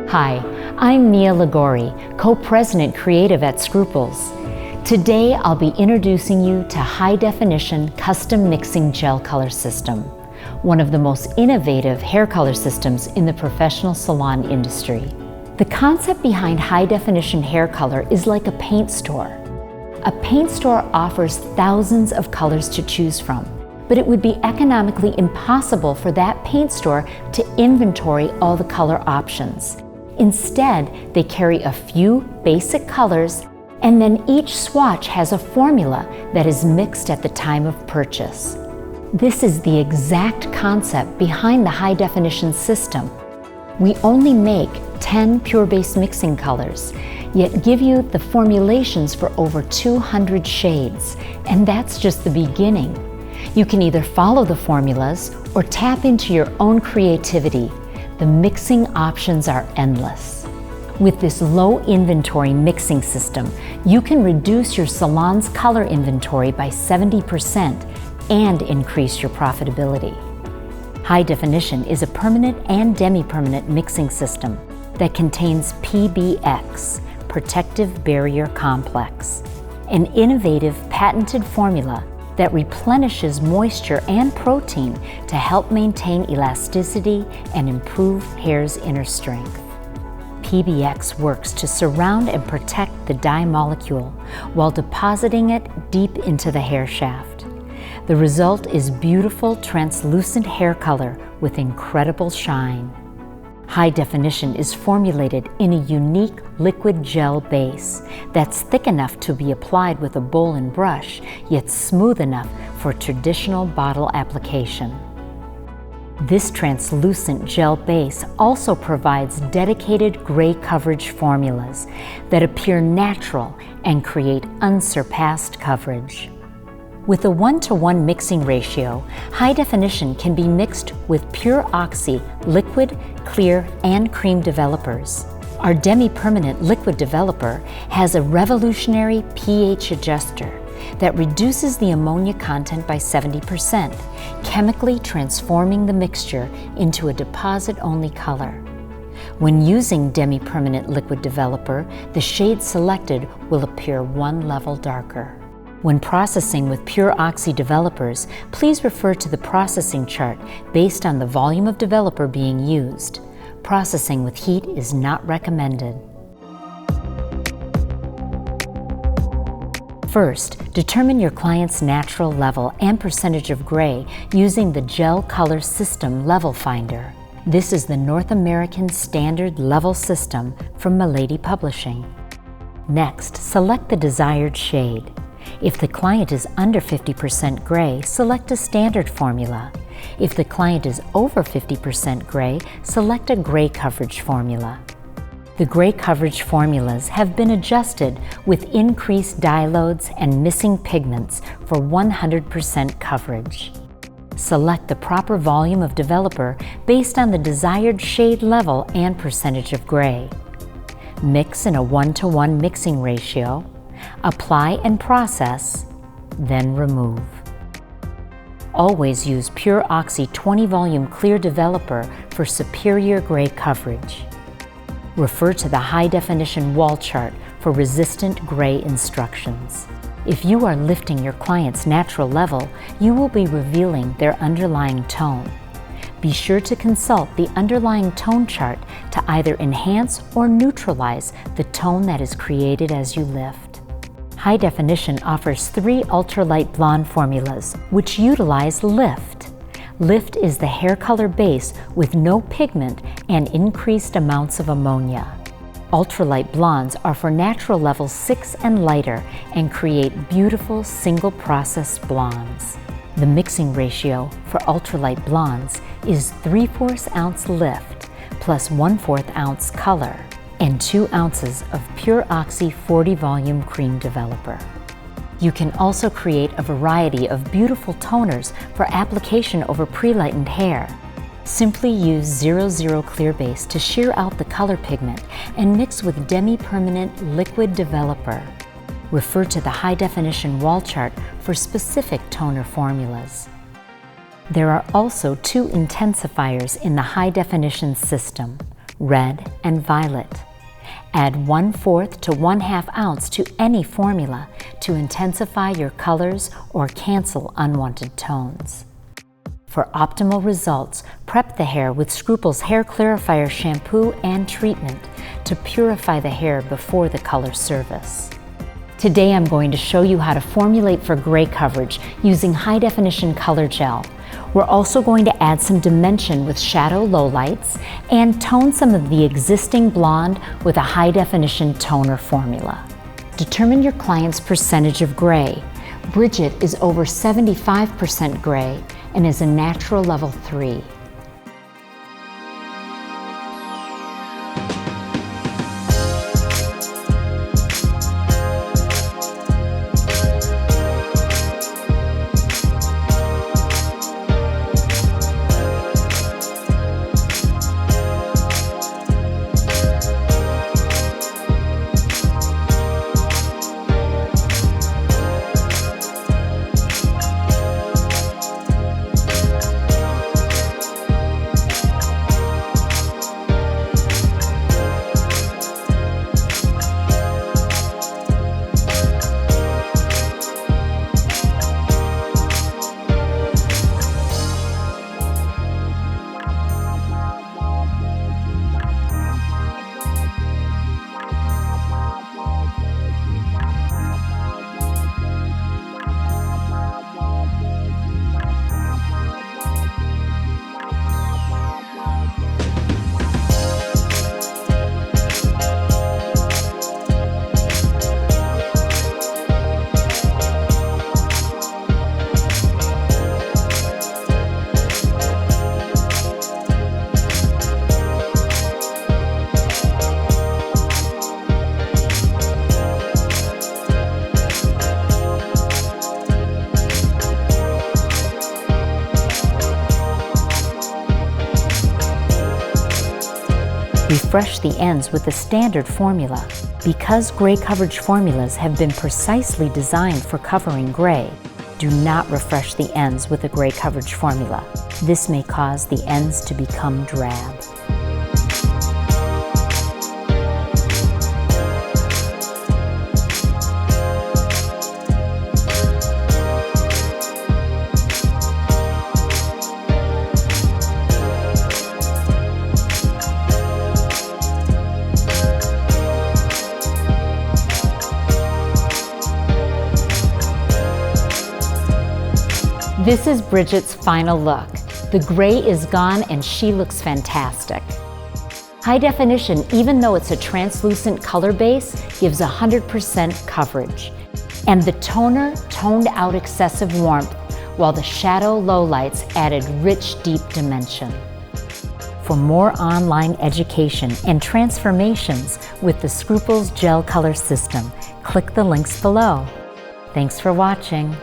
Hi, I'm Mia Liguori, Co-President Creative at Scruples. Today I'll be introducing you to High Definition Custom Mixing Gel Color System, one of the most innovative hair color systems in the professional salon industry. The concept behind high definition hair color is like a paint store. A paint store offers thousands of colors to choose from, but it would be economically impossible for that paint store to inventory all the color options. Instead, they carry a few basic colors, and then each swatch has a formula that is mixed at the time of purchase. This is the exact concept behind the high definition system. We only make 10 pure-based mixing colors, yet give you the formulations for over 200 shades, and that's just the beginning. You can either follow the formulas or tap into your own creativity. The mixing options are endless. With this low inventory mixing system, you can reduce your salon's color inventory by 70% and increase your profitability. High Definition is a permanent and demi-permanent mixing system that contains PBX, Protective Barrier Complex, an innovative patented formula that replenishes moisture and protein to help maintain elasticity and improve hair's inner strength. PBX works to surround and protect the dye molecule while depositing it deep into the hair shaft. The result is beautiful translucent hair color with incredible shine. High Definition is formulated in a unique liquid gel base that's thick enough to be applied with a bowl and brush, yet smooth enough for traditional bottle application. This translucent gel base also provides dedicated gray coverage formulas that appear natural and create unsurpassed coverage. With a 1-to-1 mixing ratio, High Definition can be mixed with pure oxy, liquid, clear, and cream developers. Our demi-permanent liquid developer has a revolutionary pH adjuster that reduces the ammonia content by 70%, chemically transforming the mixture into a deposit-only color. When using demi-permanent liquid developer, the shade selected will appear one level darker. When processing with pure oxy developers, please refer to the processing chart based on the volume of developer being used. Processing with heat is not recommended. First, determine your client's natural level and percentage of gray using the Gel Color System Level Finder. This is the North American Standard Level System from Milady Publishing. Next, select the desired shade. If the client is under 50% gray, select a standard formula. If the client is over 50% gray, select a gray coverage formula. The gray coverage formulas have been adjusted with increased dye loads and missing pigments for 100% coverage. Select the proper volume of developer based on the desired shade level and percentage of gray. Mix in a 1-to-1 mixing ratio. Apply and process, then remove. Always use Pure Oxy 20 volume clear developer for superior gray coverage. Refer to the High Definition wall chart for resistant gray instructions. If you are lifting your client's natural level, you will be revealing their underlying tone. Be sure to consult the underlying tone chart to either enhance or neutralize the tone that is created as you lift. High Definition offers 3 ultralight blonde formulas, which utilize Lift. Lift is the hair color base with no pigment and increased amounts of ammonia. Ultralight blondes are for natural levels 6 and lighter and create beautiful single-processed blondes. The mixing ratio for ultralight blondes is 3/4 ounce Lift plus 1/4 ounce color and 2 ounces of Pure Oxy 40 volume cream developer. You can also create a variety of beautiful toners for application over pre-lightened hair. Simply use 00 clear base to shear out the color pigment and mix with demi-permanent liquid developer. Refer to the High Definition wall chart for specific toner formulas. There are also 2 intensifiers in the High Definition system, red, and violet. Add 1/4 to 1/2 ounce to any formula to intensify your colors or cancel unwanted tones. For optimal results, prep the hair with Scruples Hair Clarifier shampoo and treatment to purify the hair before the color service. Today I'm going to show you how to formulate for gray coverage using high-definition color gel. We're also going to add some dimension with shadow lowlights and tone some of the existing blonde with a high-definition toner formula. Determine your client's percentage of gray. Bridget is over 75% gray and is a natural level 3. Refresh the ends with the standard formula. Because gray coverage formulas have been precisely designed for covering gray, do not refresh the ends with a gray coverage formula. This may cause the ends to become drab. This is Bridget's final look. The gray is gone and she looks fantastic. High definition, even though it's a translucent color base, gives 100% coverage. And the toner toned out excessive warmth, while the shadow lowlights added rich, deep dimension. For more online education and transformations with the Scruples Gel Color System, click the links below. Thanks for watching.